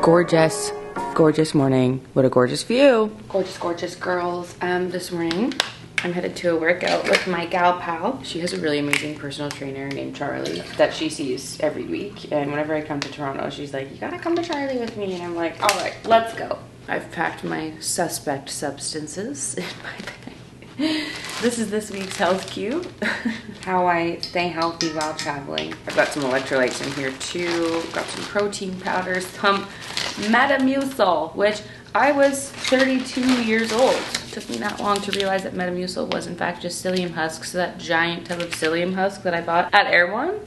Gorgeous, gorgeous morning. What a gorgeous view. Gorgeous, gorgeous girls. This morning I'm headed to a workout with my gal pal. She has a really amazing personal trainer named Charlie that she sees every week. And whenever I come to Toronto, she's like, you gotta come to Charlie with me. And I'm like, all right, let's go. I've packed my suspect substances in my bag. This is this week's health cue. How I stay healthy while traveling. I've got some electrolytes in here too. Got some protein powders, some Metamucil, which I was 32 years old. It took me that long to realize that Metamucil was in fact just psyllium husks. So that giant tub of psyllium husk that I bought at Erewhon.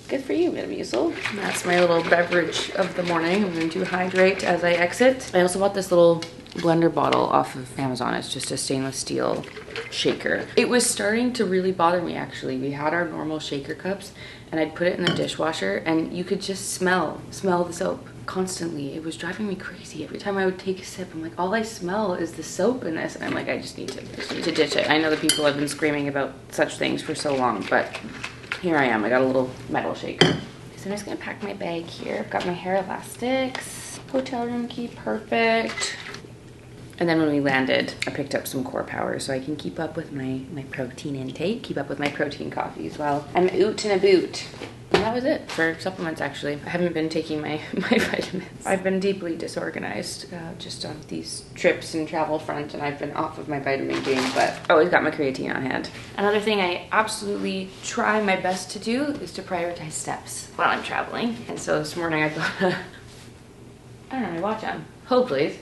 Good for you, Metamucil. And that's my little beverage of the morning. I'm going to hydrate as I exit. I also bought this little blender bottle off of Amazon. It's just a stainless steel shaker. It was starting to really bother me actually. We had our normal shaker cups and I'd put it in the dishwasher and you could just smell the soap constantly. It was driving me crazy. Every time I would take a sip, I'm like, all I smell is the soap in this. And I'm like, I just need to ditch it. I know the people have been screaming about such things for so long, but here I am. I got a little metal shaker. So I'm just gonna pack my bag here. I've got my hair elastics, hotel room key, perfect. And then when we landed, I picked up some Core Power so I can keep up with my protein intake, keep up with my protein coffee as well. I'm oot and a boot. And that was it for supplements actually. I haven't been taking my vitamins. I've been deeply disorganized just on these trips and travel front, and I've been off of my vitamin game, but I always got my creatine on hand. Another thing I absolutely try my best to do is to prioritize steps while I'm traveling. And so this morning I thought, I don't know, my watch on. Hold please.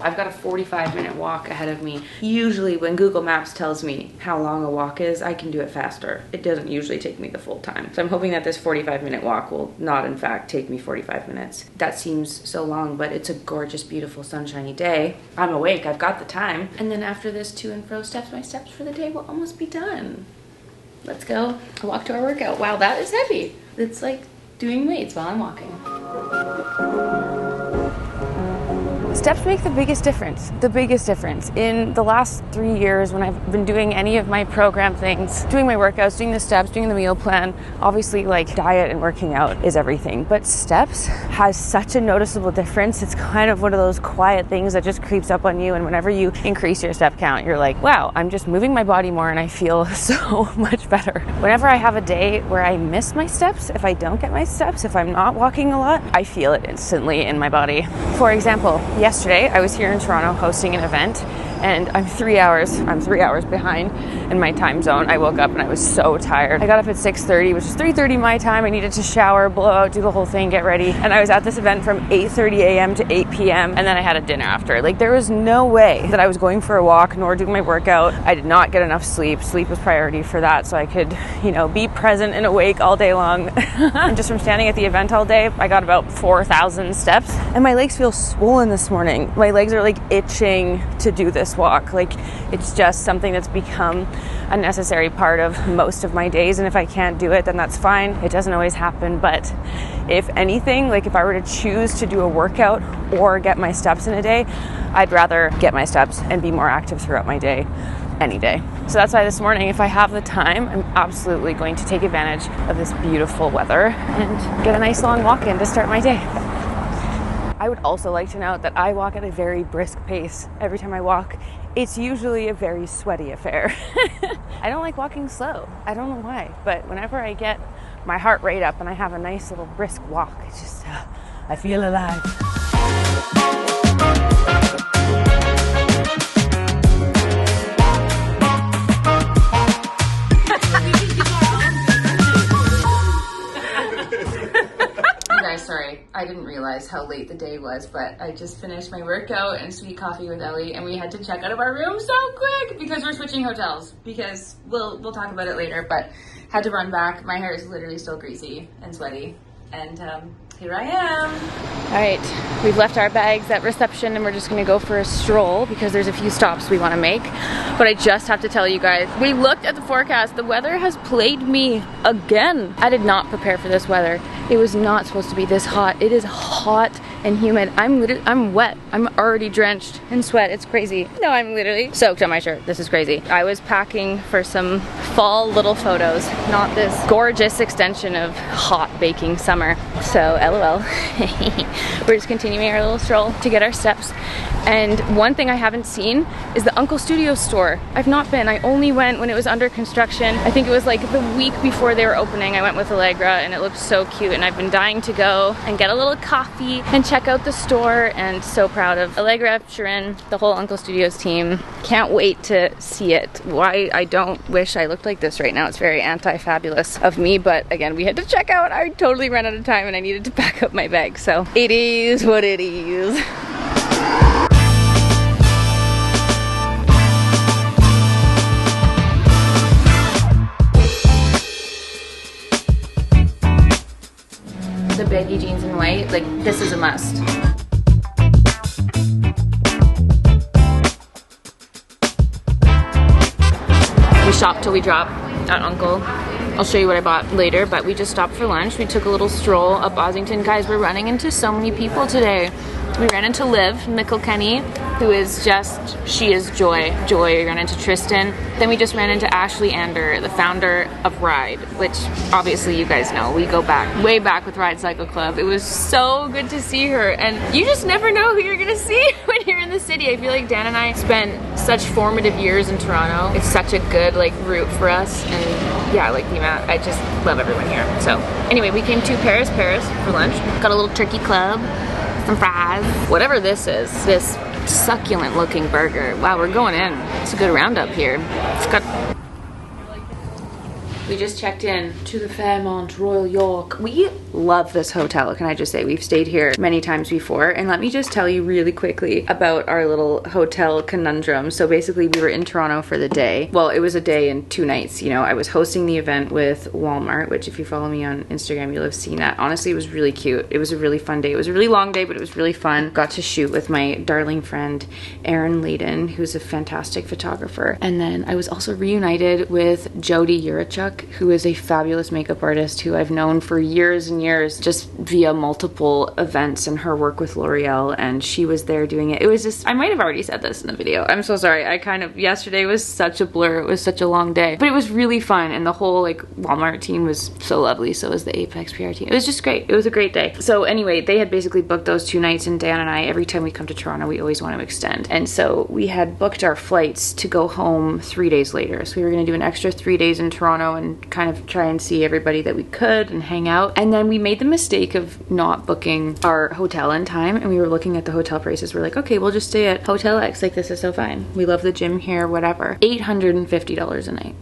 I've got a 45-minute walk ahead of me. Usually when Google Maps tells me how long a walk is, I can do it faster. It doesn't usually take me the full time. So I'm hoping that this 45-minute walk will not in fact take me 45 minutes. That seems so long, but it's a gorgeous, beautiful, sunshiny day. I'm awake, I've got the time. And then after this to and fro steps, my steps for the day will almost be done. Let's go walk to our workout. Wow, that is heavy. It's like doing weights while I'm walking. Steps make the biggest difference. In the last 3 years when I've been doing any of my program things, doing my workouts, doing the steps, doing the meal plan, obviously like diet and working out is everything, but steps has such a noticeable difference. It's kind of one of those quiet things that just creeps up on you, and whenever you increase your step count, you're like, wow, I'm just moving my body more and I feel so much better. Whenever I have a day where I miss my steps, if I don't get my steps, if I'm not walking a lot, I feel it instantly in my body. For example, yesterday I was here in Toronto hosting an event and I'm 3 hours behind in my time zone. I woke up and I was so tired. I got up at 6:30, which is 3:30 my time. I needed to shower, blow out, do the whole thing, get ready. And I was at this event from 8:30 a.m. to 8 p.m. and then I had a dinner after. Like there was no way that I was going for a walk nor doing my workout. I did not get enough sleep. Sleep was priority for that so I could, be present and awake all day long. And just from standing at the event all day, I got about 4,000 steps and my legs feel swollen this morning. My legs are like itching to do this walk. Like it's just something that's become a necessary part of most of my days, and if I can't do it then that's fine. It doesn't always happen, but if anything, like if I were to choose to do a workout or get my steps in a day, I'd rather get my steps and be more active throughout my day any day. So that's why this morning, if I have the time, I'm absolutely going to take advantage of this beautiful weather and get a nice long walk in to start my day. I would also like to note that I walk at a very brisk pace. Every time I walk, it's usually a very sweaty affair. I don't like walking slow. I don't know why, but whenever I get my heart rate up and I have a nice little brisk walk, it's just, I feel alive. Sorry, I didn't realize how late the day was, but I just finished my workout and sweet coffee with Ellie, and we had to check out of our room so quick because we're switching hotels, because we'll talk about it later, but had to run back. My hair is literally still greasy and sweaty, and here I am. All right, we've left our bags at reception and we're just gonna go for a stroll because there's a few stops we wanna make. But I just have to tell you guys, we looked at the forecast. The weather has played me again. I did not prepare for this weather. It was not supposed to be this hot. It is hot and humid. I'm wet. I'm already drenched in sweat. It's crazy. No, I'm literally soaked on my shirt. This is crazy. I was packing for some fall little photos, not this gorgeous extension of hot baking summer. So LOL. We're just continuing our little stroll to get our steps. And one thing I haven't seen is the Uncle Studio store. I've not been. I only went when it was under construction. I think it was like the week before they were opening. I went with Allegra and it looked so cute, and I've been dying to go and get a little coffee and check out the store, and so proud of Allegra, Sharon, the whole Uncle Studios team. Can't wait to see it. Why I don't wish I looked like this right now. It's very anti-fabulous of me, but again, we had to check out. I totally ran out of time and I needed to pack up my bag, so it is what it is. The baggy jeans in white, like this is a must. We shopped till we drop at Uncle. I'll show you what I bought later, but we just stopped for lunch. We took a little stroll up Ossington. Guys, we're running into so many people today. We ran into Liv McIlkenny, who is just, she is joy. Joy, we ran into Tristan. Then we just ran into Ashley Ander, the founder of Ride, which obviously you guys know. We go back, way back with Ride Cycle Club. It was so good to see her, and you just never know who you're gonna see when you're in the city. I feel like Dan and I spent such formative years in Toronto. It's such a good like route for us, and yeah, like the amount, I just love everyone here. So anyway, we came to Paris for lunch. Got a little turkey club, some fries, whatever this is, this succulent looking burger. Wow, we're going in. It's a good roundup here. It's got... We just checked in to the Fairmont Royal York. We love this hotel, can I just say. We've stayed here many times before, and let me just tell you really quickly about our little hotel conundrum. So basically we were in Toronto for the day. Well, it was a day and 2 nights, you know. I was hosting the event with Walmart, which if you follow me on Instagram, you'll have seen that. Honestly, it was really cute. It was a really fun day. It was a really long day, but it was really fun. Got to shoot with my darling friend, Erin Layden, who's a fantastic photographer. And then I was also reunited with Jody Urachuk, who is a fabulous makeup artist who I've known for years and years just via multiple events and her work with L'Oreal, and she was there doing it. It was just, I might have already said this in the video. I'm so sorry. Yesterday was such a blur. It was such a long day, but it was really fun, and the whole like Walmart team was so lovely. So was the Apex PR team. It was just great. It was a great day. So anyway, they had basically booked those 2 nights, and Dan and I, every time we come to Toronto, we always want to extend. And so we had booked our flights to go home 3 days later. So we were going to do an extra 3 days in Toronto and kind of try and see everybody that we could and hang out. And then we made the mistake of not booking our hotel in time, and we were looking at the hotel prices. We're like, okay, we'll just stay at Hotel X. Like, this is so fine. We love the gym here, whatever. $850 a night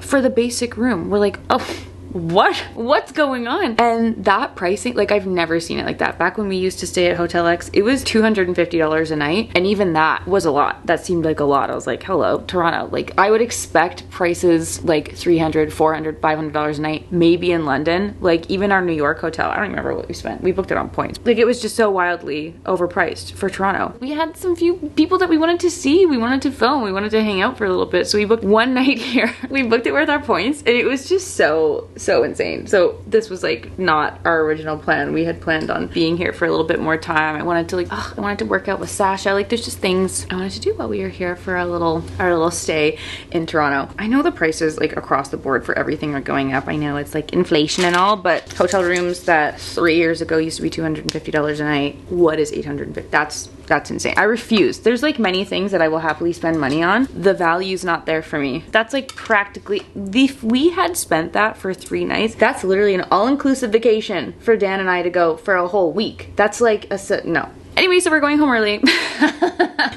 for the basic room. We're like, oh, what's going on? And that pricing, like, I've never seen it like that. Back when we used to stay at Hotel X, it was $250 a night, and even that was a lot. That seemed like a lot. I was like, hello, Toronto. Like, I would expect prices like $300, $400, $500 a night, maybe in London. Like, even our New York hotel, I don't remember what we spent. We booked it on points. Like, it was just so wildly overpriced for Toronto. We had some few people that we wanted to see. We wanted to film. We wanted to hang out for a little bit. So we booked 1 night here. We booked it with our points, and it was just so insane. So this was like not our original plan. We had planned on being here for a little bit more time. I wanted to work out with Sasha. Like, there's just things I wanted to do while we were here for our little stay in Toronto. I know the prices like across the board for everything are going up. I know it's like inflation and all, but hotel rooms that 3 years ago used to be $250 a night, what is $850? That's insane. I refuse. There's like many things that I will happily spend money on. The value's not there for me. That's like practically, if we had spent that for 3 nights, that's literally an all-inclusive vacation for Dan and I to go for a whole week. That's like no. Anyway, so we're going home early.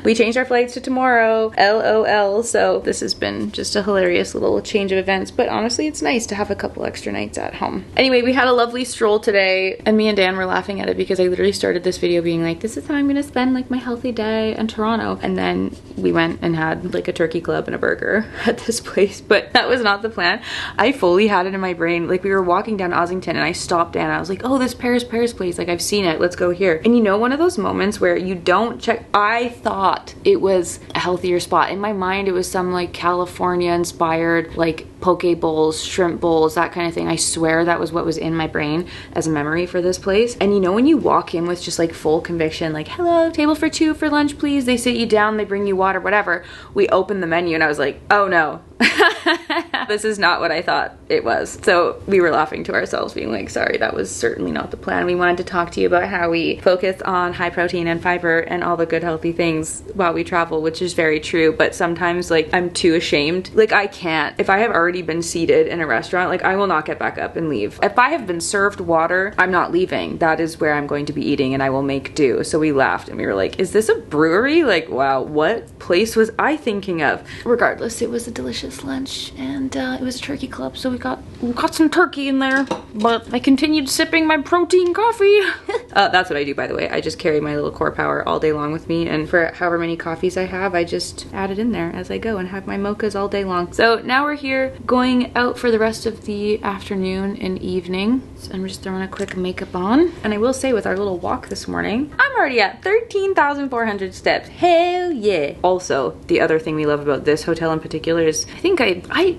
We changed our flights to tomorrow, LOL. So this has been just a hilarious little change of events, but honestly, it's nice to have a couple extra nights at home. Anyway, we had a lovely stroll today, and me and Dan were laughing at it because I literally started this video being like, this is how I'm gonna spend like my healthy day in Toronto. And then we went and had like a turkey club and a burger at this place, but that was not the plan. I fully had it in my brain. Like, we were walking down Ossington and I stopped Dan. I was like, oh, this Paris place, like I've seen it, let's go here. And you know, one of those moments where you don't check, I thought it was a healthier spot. In my mind, it was some like California inspired like poke bowls, shrimp bowls, that kind of thing. I swear that was what was in my brain as a memory for this place. And you know, when you walk in with just like full conviction, like, hello, table for 2 for lunch, please. They sit you down, they bring you water, whatever. We opened the menu and I was like, oh no. this is not what I thought it was. So we were laughing to ourselves, being like, sorry, that was certainly not the plan. We wanted to talk to you about how we focus on high protein and fiber and all the good healthy things while we travel, which is very true. But sometimes like I'm too ashamed. Like I can't. If I have already been seated in a restaurant, like I will not get back up and leave. If I have been served water, I'm not leaving. That is where I'm going to be eating and I will make do. So we laughed and we were like, is this a brewery? Like, wow, what place was I thinking of? Regardless, it was a delicious lunch and it was a turkey club. So we got some turkey in there, but I continued sipping my protein coffee. That's what I do, by the way. I just carry my little Core Power all day long with me, and for however many coffees I have, I just add it in there as I go and have my mochas all day long. So now we're here going out for the rest of the afternoon and evening. So I'm just throwing a quick makeup on. And I will say with our little walk this morning, I'm already at 13,400 steps. Hell yeah. Also, the other thing we love about this hotel in particular is I think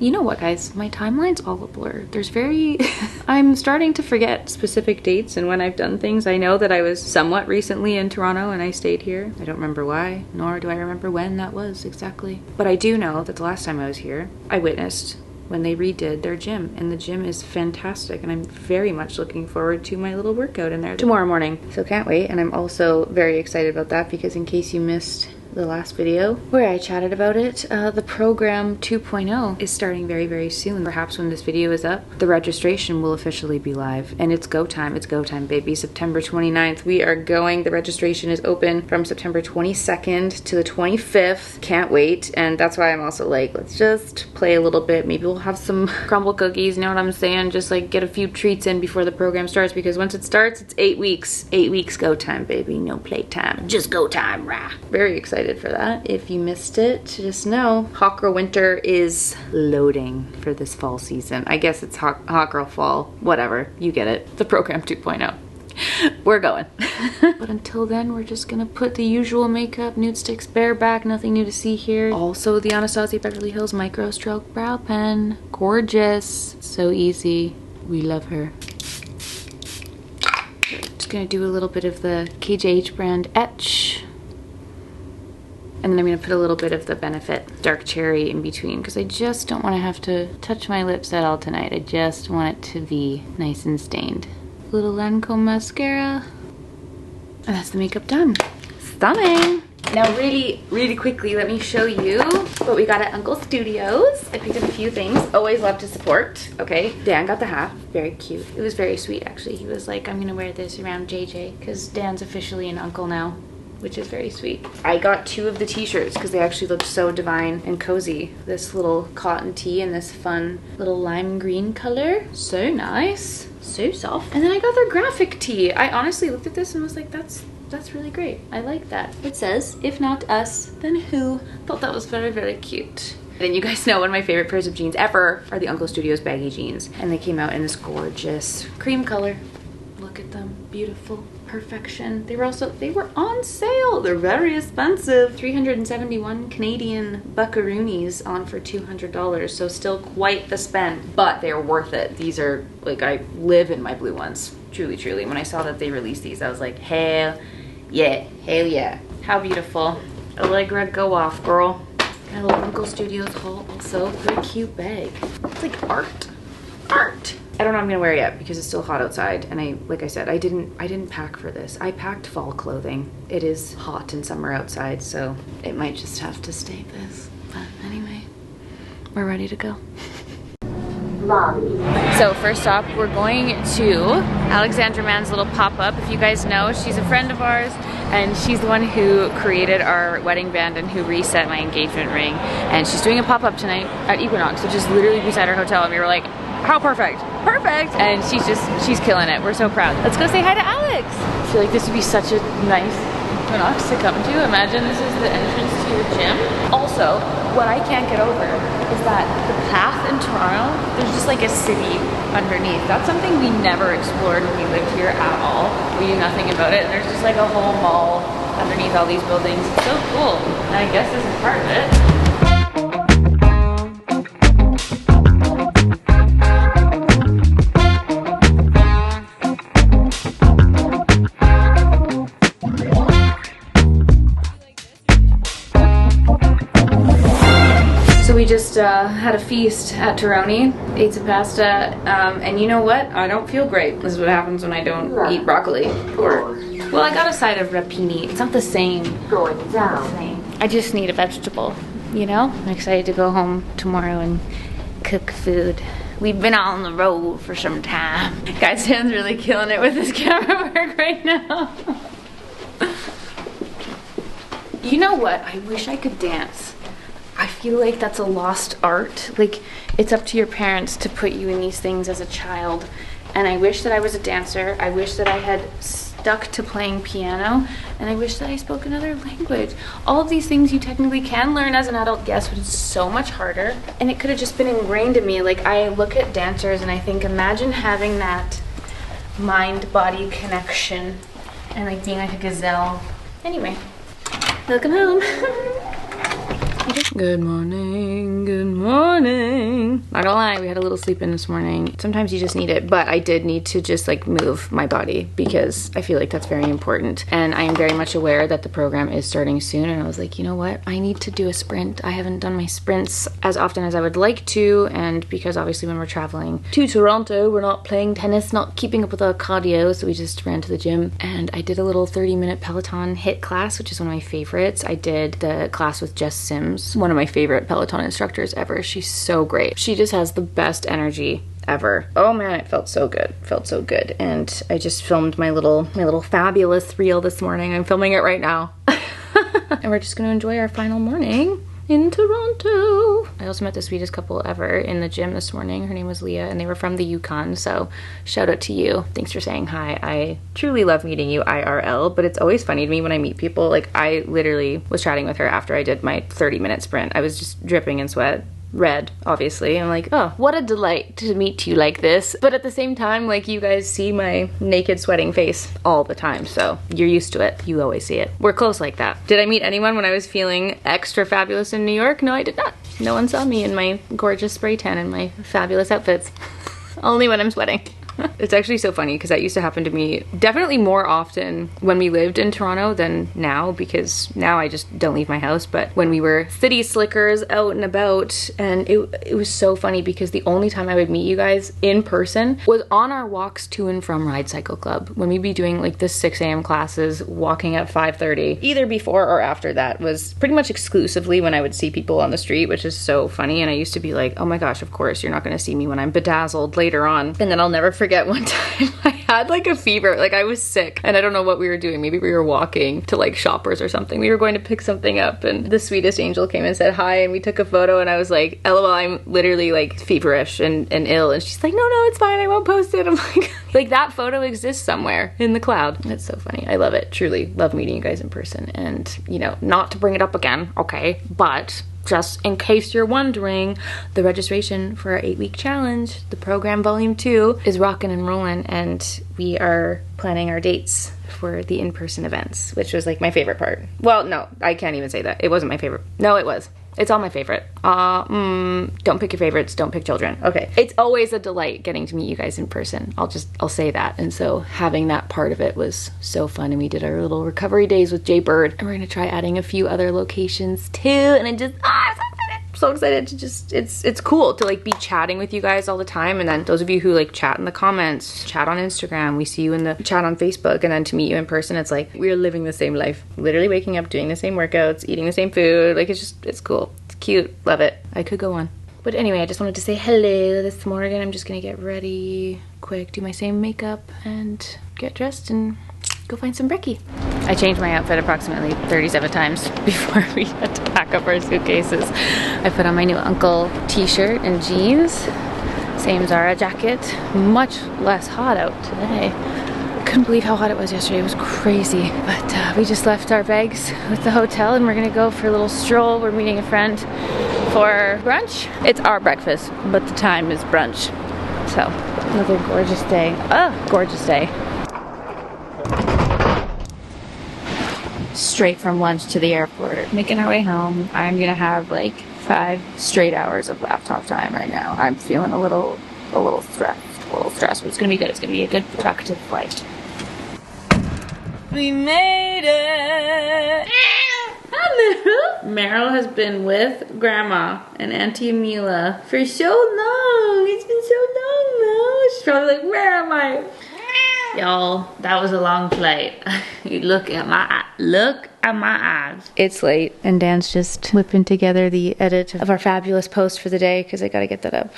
you know what guys, my timeline's all a blur. There's very, I'm starting to forget specific dates and when I've done things. I know that I was somewhat recently in Toronto and I stayed here. I don't remember why, nor do I remember when that was exactly. But I do know that the last time I was here, I witnessed when they redid their gym, and the gym is fantastic, and I'm very much looking forward to my little workout in there tomorrow morning. So can't wait, and I'm also very excited about that because in case you missed the last video where I chatted about it, the program 2.0 is starting very, very soon. Perhaps when this video is up, the registration will officially be live, and it's go time. It's go time, baby. September 29th, we are going. The registration is open from September 22nd to the 25th. Can't wait, and that's why I'm also like, let's just play a little bit. Maybe we'll have some crumble cookies, you know what I'm saying? Just like get a few treats in before the program starts, because once it starts, it's 8 weeks. 8 weeks go time, baby. No play time. Just go time, rah. Very excited for that. If you missed it, just know Hot Girl Winter is loading for this fall season. I guess it's Hot Girl Fall, whatever, you get it. The program 2.0. We're going. But until then, we're just gonna put the usual makeup, nude sticks, bareback, nothing new to see here. Also the Anastasia Beverly Hills Micro Stroke Brow Pen. Gorgeous, so easy. We love her. Just gonna do a little bit of the KJH brand etch. And then I'm gonna put a little bit of the Benefit Dark Cherry in between because I just don't wanna have to touch my lips at all tonight. I just want it to be nice and stained. Little Lancome mascara. And that's the makeup done. Stunning. Now really, really quickly, let me show you what we got at Uncle Studios. I picked up a few things. Always love to support, okay? Dan got the hat, very cute. It was very sweet actually. He was like, I'm gonna wear this around JJ because Dan's officially an uncle now, which is very sweet. I got 2 of the t-shirts because they actually looked so divine and cozy. This little cotton tee and this fun little lime green color. So nice, so soft. And then I got their graphic tee. I honestly looked at this and was like, that's really great. I like that. It says, if not us, then who? Thought that was very, very cute. And you guys know one of my favorite pairs of jeans ever are the Uncle Studios baggy jeans. And they came out in this gorgeous cream color. Look at them, beautiful. Perfection. They were on sale. They're very expensive. 371 Canadian buckaroonies on for $200. So still quite the spend, but they're worth it. These are like, I live in my blue ones. Truly, truly. When I saw that they released these, I was like, hell yeah, hell yeah. How beautiful. Allegra, go off, girl. Got a little Uncle Studios haul also. Very cute bag. It's like art. Art. I don't know if I'm gonna wear it yet because it's still hot outside, and like I said, I didn't pack for this. I packed fall clothing. It is hot in summer outside, so it might just have to stay this. But anyway, we're ready to go. So first off, we're going to Alexandra Mann's little pop-up. If you guys know, she's a friend of ours, and she's the one who created our wedding band and who reset my engagement ring. And she's doing a pop-up tonight at Equinox, which is literally beside our hotel, and we were like, how perfect, perfect. And she's killing it. We're so proud. Let's go say hi to Alex. I feel like this would be such a nice Equinox to come to. Imagine this is the entrance to your gym. Also, what I can't get over is that the path in Toronto, there's just like a city underneath. That's something we never explored when we lived here at all. We knew nothing about it. And there's just like a whole mall underneath all these buildings. It's so cool. And I guess this is part of it. just had a feast at Tironi, ate some pasta, and you know what? I don't feel great. This is what happens when I don't eat broccoli. Or, well, I got a side of rapini. It's not the same. Going down. I just need a vegetable, you know? I'm excited to go home tomorrow and cook food. We've been on the road for some time. Guys, Dan's really killing it with his camera work right now. You know what? I wish I could dance. I feel like that's a lost art. Like, it's up to your parents to put you in these things as a child. And I wish that I was a dancer. I wish that I had stuck to playing piano. And I wish that I spoke another language. All of these things you technically can learn as an adult, yes, but it's so much harder. And it could have just been ingrained in me. Like, I look at dancers and I think, imagine having that mind-body connection and like being like a gazelle. Anyway. Welcome home. Good morning, good morning. Not gonna lie, we had a little sleep in this morning. Sometimes you just need it, but I did need to just like move my body because I feel like that's very important. And I am very much aware that the program is starting soon, and I was like, you know what? I need to do a sprint. I haven't done my sprints as often as I would like to, and because obviously when we're traveling to Toronto, we're not playing tennis, not keeping up with our cardio, so we just ran to the gym. And I did a little 30-minute Peloton HIIT class, which is one of my favorites. I did the class with Jess Sims, one of my favorite Peloton instructors ever. She's so great. She just has the best energy ever. Oh man, it felt so good. Felt so good. And I just filmed my little fabulous reel this morning. I'm filming it right now. And we're just gonna enjoy our final morning in Toronto. I also met the sweetest couple ever in the gym this morning. Her name was Leah, and they were from the Yukon, so shout out to you. Thanks for saying hi. I truly love meeting you IRL, but it's always funny to me when I meet people. Like, I literally was chatting with her after I did my 30-minute sprint. I was just dripping in sweat. Red, obviously. I'm like, oh, what a delight to meet you like this. But at the same time, like, you guys see my naked sweating face all the time, so you're used to it. You always see it. We're close like that. Did I meet anyone when I was feeling extra fabulous in New York? No, I did not. No one saw me in my gorgeous spray tan and my fabulous outfits. Only when I'm sweating. It's actually so funny because that used to happen to me definitely more often when we lived in Toronto than now, because now I just don't leave my house. But when we were city slickers out and about, and it was so funny because the only time I would meet you guys in person was on our walks to and from Ride Cycle Club, when we'd be doing like the 6 a.m. classes, walking at 5:30. Either before or after that was pretty much exclusively when I would see people on the street, which is so funny. And I used to be like, oh my gosh, of course you're not going to see me when I'm bedazzled later on. And then I'll never forget one time I had like a fever, like I was sick, and I don't know what we were doing. Maybe we were walking to like Shoppers or something. We were going to pick something up, and the sweetest angel came and said hi, and we took a photo, and I was like, LOL, I'm literally like feverish and ill. And she's like, no, it's fine, I won't post it. I'm like that photo exists somewhere in the cloud. It's so funny. I love it. Truly love meeting you guys in person. And, you know, not to bring it up again, okay, but just in case you're wondering, the registration for our 8-week challenge, the program volume 2, is rocking and rolling, and we are planning our dates for the in-person events, which was like my favorite part. Well, no, I can't even say that. It wasn't my favorite. No, it was. It's all my favorite. Don't pick your favorites, don't pick children. Okay. It's always a delight getting to meet you guys in person. I'll say that. And so having that part of it was so fun. And we did our little recovery days with Jay Bird. And we're gonna try adding a few other locations too. And I'm so excited to just, it's cool to like be chatting with you guys all the time. And then those of you who like chat in the comments, chat on Instagram, we see you in the chat on Facebook, and then to meet you in person, it's like we're living the same life, literally waking up, doing the same workouts, eating the same food. Like, it's cool. It's cute. Love it. I could go on. But anyway, I just wanted to say hello this morning. I'm just gonna get ready quick, do my same makeup, and get dressed and go find some brekkie. I changed my outfit approximately 37 times before we had to pack up our suitcases. I put on my new Uncle t-shirt and jeans, same Zara jacket, much less hot out today. Couldn't believe how hot it was yesterday. It was crazy. But we just left our bags with the hotel, and we're gonna go for a little stroll. We're meeting a friend for brunch. It's our breakfast, but the time is brunch. So, another gorgeous day. Gorgeous day. Straight from lunch to the airport. Making our way home. I'm gonna have like 5 straight hours of laptop time right now. I'm feeling a little stressed, but it's gonna be good. It's gonna be a good, productive flight. We made it! Meryl has been with Grandma and Auntie Mila for so long. It's been so long now. She's probably like, where am I? Y'all, that was a long flight. Look at my eyes. It's late and Dan's just whipping together the edit of our fabulous post for the day because I gotta get that up.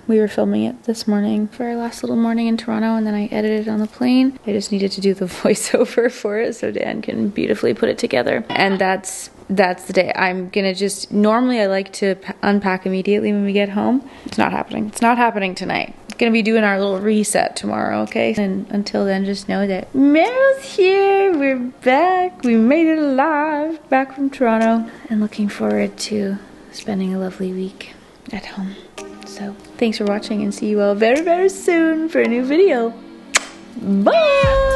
We were filming it this morning for our last little morning in Toronto and then I edited it on the plane. I just needed to do the voiceover for it so Dan can beautifully put it together. And that's the day. I'm gonna just, normally I like to unpack immediately when we get home. It's not happening. It's not happening tonight. Gonna be doing our little reset tomorrow, okay? And until then, just know that Meryl's here. We're back. We made it alive. Back from Toronto. And looking forward to spending a lovely week at home. So, thanks for watching and see you all very, very soon for a new video. Bye!